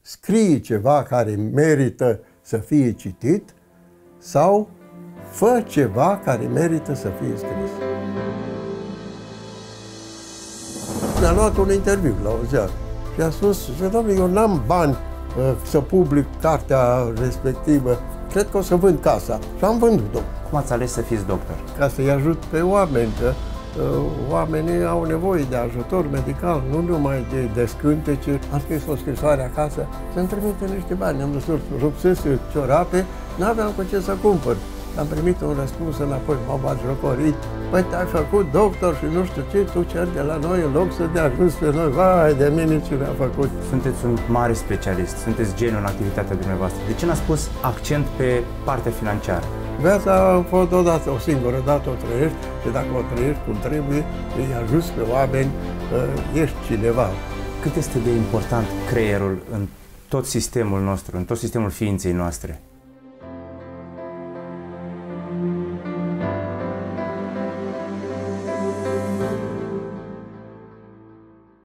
scrie ceva care merită să fie citit sau fă ceva care merită să fie scris. Mi-a luat un interviu la o ziar și a spus, domnule, eu n-am bani să public cartea respectivă, cred că o să vând casa. Și am vândut-o. Cum ați ales să fiți doctor? Ca să-i ajut pe oameni, că oamenii au nevoie de ajutor medical, nu numai de descântece. Am scris o scrisoare acasă să-mi trimite niște bani. Am văzut rupsese ciorape, n-aveam cu ce să cumpăr. Am primit un răspuns înapoi, m-au batjocorit. Păi te-ai făcut doctor și nu știu ce, tu ceri de la noi în loc să ne ajuți pe noi. Vai de mine ce mi-a făcut. Sunteți un mare specialist, sunteți geniu în activitatea dumneavoastră. De ce n-ați pus accent pe partea financiară? Viața a fost odată, o singură dată o trăiești și dacă o trăiești cum trebuie, îi ajuți pe oameni, ești cineva. Cât este de important creierul în tot sistemul nostru, în tot sistemul ființei noastre?